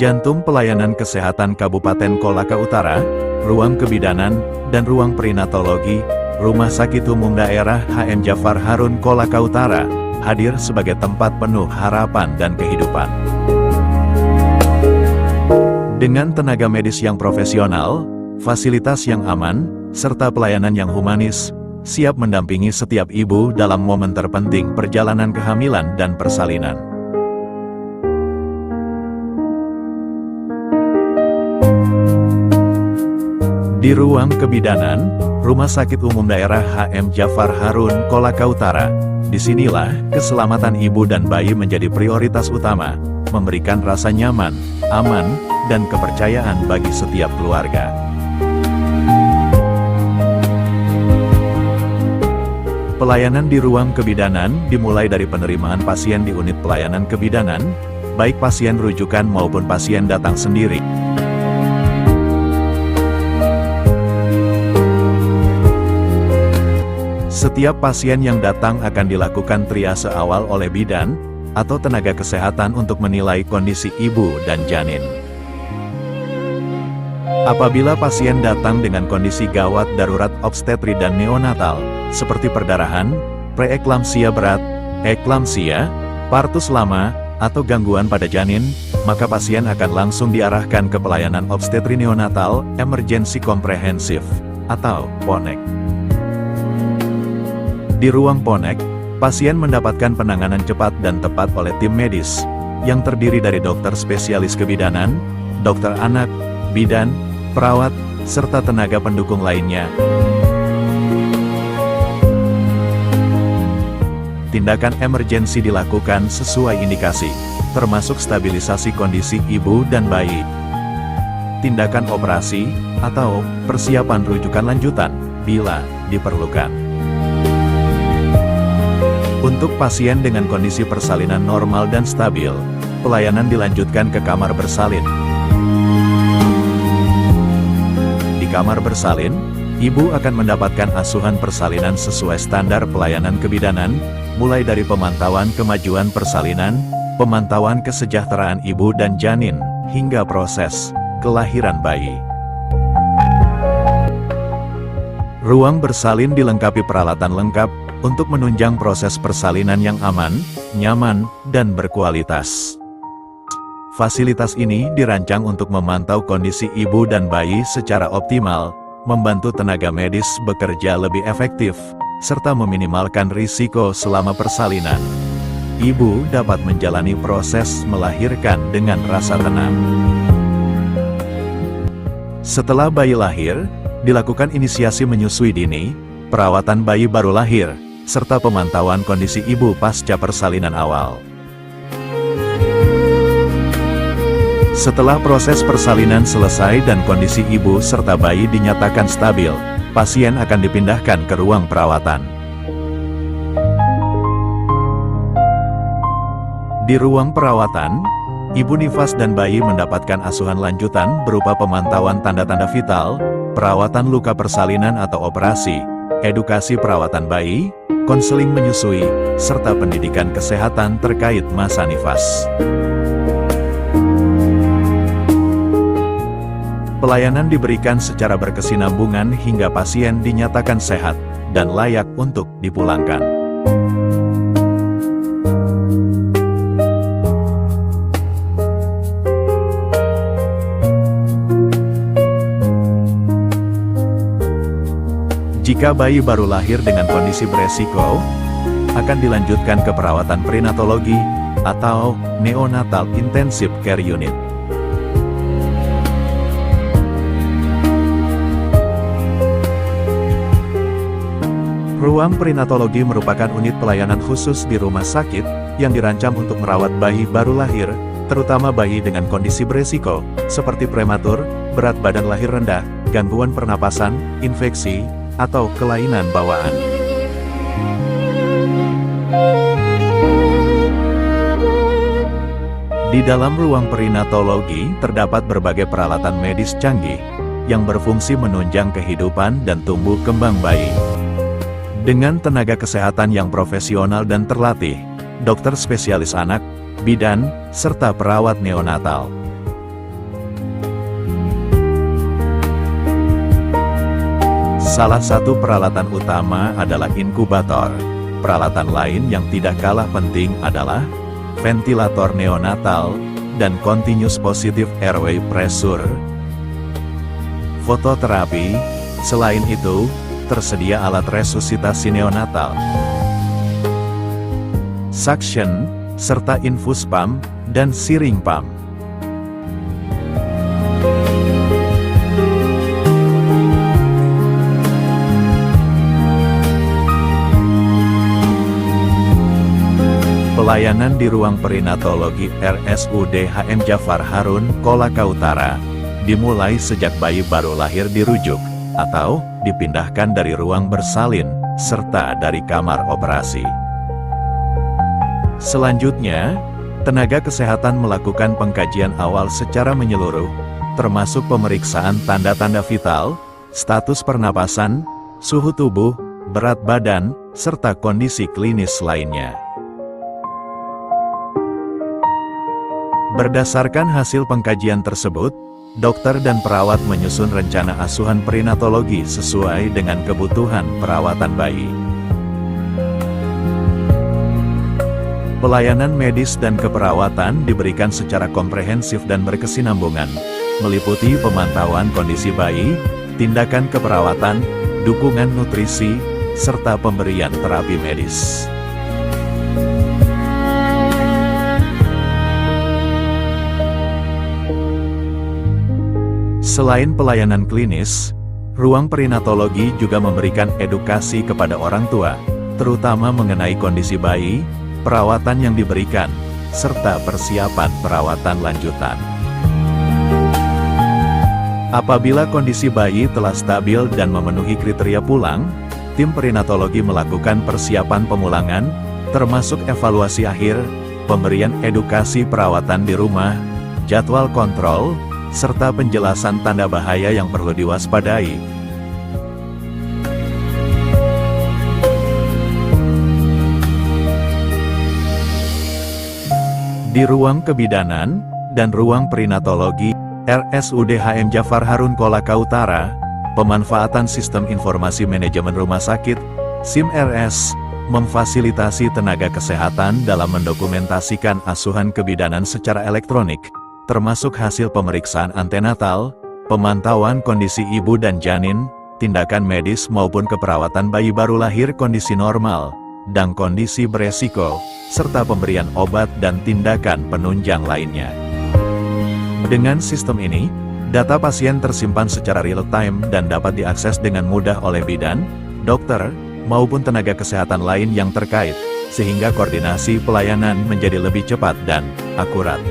Jantung Pelayanan Kesehatan Kabupaten Kolaka Utara, Ruang Kebidanan, dan Ruang Perinatologi, Rumah Sakit Umum Daerah HM Jafar Harun Kolaka Utara, hadir sebagai tempat penuh harapan dan kehidupan. Dengan tenaga medis yang profesional, fasilitas yang aman, serta pelayanan yang humanis, siap mendampingi setiap ibu dalam momen terpenting perjalanan kehamilan dan persalinan. Di Ruang Kebidanan, Rumah Sakit Umum Daerah HM Jafar Harun Kolaka Utara, disinilah keselamatan ibu dan bayi menjadi prioritas utama, memberikan rasa nyaman, aman, dan kepercayaan bagi setiap keluarga. Pelayanan di Ruang Kebidanan dimulai dari penerimaan pasien di unit pelayanan kebidanan, baik pasien rujukan maupun pasien datang sendiri. Setiap pasien yang datang akan dilakukan triase awal oleh bidan atau tenaga kesehatan untuk menilai kondisi ibu dan janin. Apabila pasien datang dengan kondisi gawat darurat obstetri dan neonatal, seperti perdarahan, preeklamsia berat, eklamsia, partus lama, atau gangguan pada janin, maka pasien akan langsung diarahkan ke pelayanan obstetri neonatal emergency komprehensif atau PONEK. Di ruang PONEK, pasien mendapatkan penanganan cepat dan tepat oleh tim medis, yang terdiri dari dokter spesialis kebidanan, dokter anak, bidan, perawat, serta tenaga pendukung lainnya. Tindakan emergensi dilakukan sesuai indikasi, termasuk stabilisasi kondisi ibu dan bayi. Tindakan operasi, atau persiapan rujukan lanjutan, bila diperlukan. Untuk pasien dengan kondisi persalinan normal dan stabil, pelayanan dilanjutkan ke kamar bersalin. Di kamar bersalin, ibu akan mendapatkan asuhan persalinan sesuai standar pelayanan kebidanan, mulai dari pemantauan kemajuan persalinan, pemantauan kesejahteraan ibu dan janin, hingga proses kelahiran bayi. Ruang bersalin dilengkapi peralatan lengkap untuk menunjang proses persalinan yang aman, nyaman, dan berkualitas. Fasilitas ini dirancang untuk memantau kondisi ibu dan bayi secara optimal, membantu tenaga medis bekerja lebih efektif, serta meminimalkan risiko selama persalinan. Ibu dapat menjalani proses melahirkan dengan rasa tenang. Setelah bayi lahir, dilakukan inisiasi menyusui dini, perawatan bayi baru lahir, serta pemantauan kondisi ibu pasca persalinan awal. Setelah proses persalinan selesai dan kondisi ibu serta bayi dinyatakan stabil, pasien akan dipindahkan ke ruang perawatan. Di ruang perawatan, ibu nifas dan bayi mendapatkan asuhan lanjutan berupa pemantauan tanda-tanda vital, perawatan luka persalinan atau operasi, edukasi perawatan bayi, konseling menyusui, serta pendidikan kesehatan terkait masa nifas. Pelayanan diberikan secara berkesinambungan hingga pasien dinyatakan sehat dan layak untuk dipulangkan. Jika bayi baru lahir dengan kondisi beresiko, akan dilanjutkan ke perawatan perinatologi atau neonatal intensive care unit. Ruang perinatologi merupakan unit pelayanan khusus di rumah sakit yang dirancang untuk merawat bayi baru lahir, terutama bayi dengan kondisi beresiko, seperti prematur, berat badan lahir rendah, gangguan pernapasan, infeksi, atau kelainan bawaan. Di dalam ruang perinatologi terdapat berbagai peralatan medis canggih yang berfungsi menunjang kehidupan dan tumbuh kembang bayi. Dengan tenaga kesehatan yang profesional dan terlatih, dokter spesialis anak, bidan, serta perawat neonatal. Salah satu peralatan utama adalah inkubator. Peralatan lain yang tidak kalah penting adalah ventilator neonatal dan continuous positive airway pressure. Fototerapi. Selain itu, tersedia alat resusitasi neonatal, suction, serta infus pump dan syringe pump. Pelayanan di ruang perinatologi RSUD HM Jafar Harun, Kolaka Utara, dimulai sejak bayi baru lahir dirujuk, atau dipindahkan dari ruang bersalin, serta dari kamar operasi. Selanjutnya, tenaga kesehatan melakukan pengkajian awal secara menyeluruh, termasuk pemeriksaan tanda-tanda vital, status pernapasan, suhu tubuh, berat badan, serta kondisi klinis lainnya. Berdasarkan hasil pengkajian tersebut, dokter dan perawat menyusun rencana asuhan perinatologi sesuai dengan kebutuhan perawatan bayi. Pelayanan medis dan keperawatan diberikan secara komprehensif dan berkesinambungan, meliputi pemantauan kondisi bayi, tindakan keperawatan, dukungan nutrisi, serta pemberian terapi medis. Selain pelayanan klinis, ruang perinatologi juga memberikan edukasi kepada orang tua, terutama mengenai kondisi bayi, perawatan yang diberikan, serta persiapan perawatan lanjutan. Apabila kondisi bayi telah stabil dan memenuhi kriteria pulang, tim perinatologi melakukan persiapan pemulangan, termasuk evaluasi akhir, pemberian edukasi perawatan di rumah, jadwal kontrol, serta penjelasan tanda bahaya yang perlu diwaspadai. Di ruang kebidanan dan ruang perinatologi RSUD HM Jafar Harun Kolaka Utara, pemanfaatan sistem informasi manajemen rumah sakit SIM-RS memfasilitasi tenaga kesehatan dalam mendokumentasikan asuhan kebidanan secara elektronik, termasuk hasil pemeriksaan antenatal, pemantauan kondisi ibu dan janin, tindakan medis maupun keperawatan bayi baru lahir kondisi normal, dan kondisi beresiko, serta pemberian obat dan tindakan penunjang lainnya. Dengan sistem ini, data pasien tersimpan secara real-time dan dapat diakses dengan mudah oleh bidan, dokter, maupun tenaga kesehatan lain yang terkait, sehingga koordinasi pelayanan menjadi lebih cepat dan akurat.